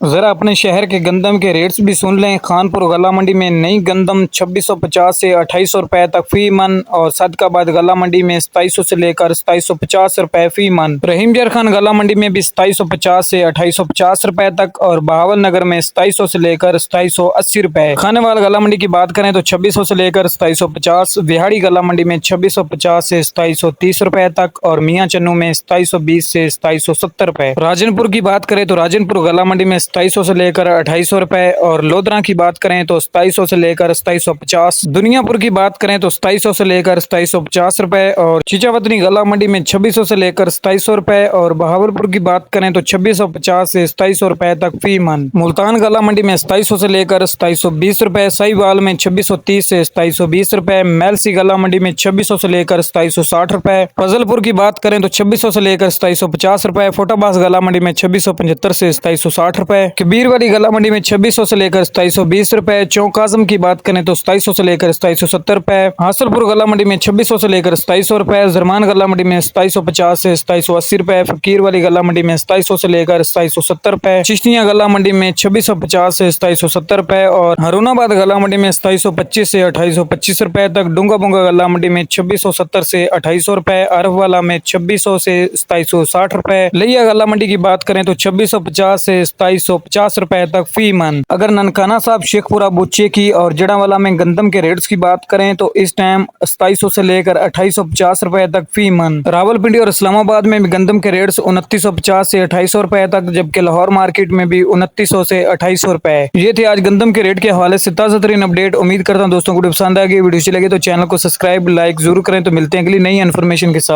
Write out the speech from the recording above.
जरा अपने शहर के गंदम के रेट्स भी सुन लें। खानपुर गला मंडी में नई गंदम 2650 से 2800 रुपए तक फी मन और सदकाबाद गला मंडी में 2700 से लेकर 2750 रुपए फी मन। रहीमजर खान गला मंडी में भी 2750 से 2850 रुपए तक और बहावल नगर में 2700 से लेकर 2780 रुपए। खानेवाल गला मंडी की बात करें तो 2600 से लेकर 2750, बिहाड़ी गला मंडी में 2650 से 2730 रुपए तक और मियाँ चन्नू में 2720 से 2770 रुपए। राजनपुर की बात करें तो राजनपुर गला मंडी में 2700 से लेकर 2800 रुपए और लोधरा की बात करें तो 2700 से लेकर 2750। दुनियापुर की बात करें तो 2700 से लेकर 2750 रुपए और चिचावतनी गला मंडी में 2600 से लेकर 2700 रुपए और बहावलपुर की बात करें तो 2650 से 2700 रुपए तक फी मन। मुल्तान गला मंडी में 2700 से लेकर 2720 रुपए, साहिवाल में 2630 से 2720 रुपए, मेलसी गला मंडी में 2600 से लेकर 2760 रुपए, फजलपुर की बात करें तो 2600 से लेकर 2750 रुपए, फोटाबास गला मंडी में 2675 से 2760 रुपए, कबीर वाली गला मंडी में 2600 से लेकर 2720 रुपए, चौक आजम की बात करें तो 2700 से लेकर 2770 रुपए, हासलपुर गला मंडी में 2600 से लेकर 2700 रुपए, जरमान गला मंडी में 2750 से 2780 रुपए, फकीर वाली गला मंडी में 2700 से लेकर 2770 रुपए, चिश्तिया गला मंडी में 2650 से 2770 रुपए और हरुणाबाद गला मंडी में 2725 से 2825 रुपए तक, डूंगा बुंगा गला मंडी में 2670 से 2800 रुपए, अरब वाला में 2600 से 2760 रुपए, लिया गला मंडी की बात करें तो 2650 से 2750 रुपए तक फी मन। अगर ननकाना साहब शेखपुरा बुच्चे की और जड़ावाला में गंदम के रेट्स की बात करें तो इस टाइम 2700 से लेकर 2850 रुपए तक फी मन। रावलपिंडी और इस्लामाबाद में भी गंदम के रेट्स 2950 से 2800 रुपए तक, जबकि लाहौर मार्केट में भी 2900 से 2800 रुपए। ये थे आज गंदम के रेट के हवाले से ताज़ा तरीन अपडेट। उम्मीद करता हूँ दोस्तों को पसंद आएगी। वीडियो अच्छी लगी तो चैनल को सब्सक्राइब लाइक जरूर करें। तो मिलते हैं अगली नई इन्फॉर्मेशन के साथ।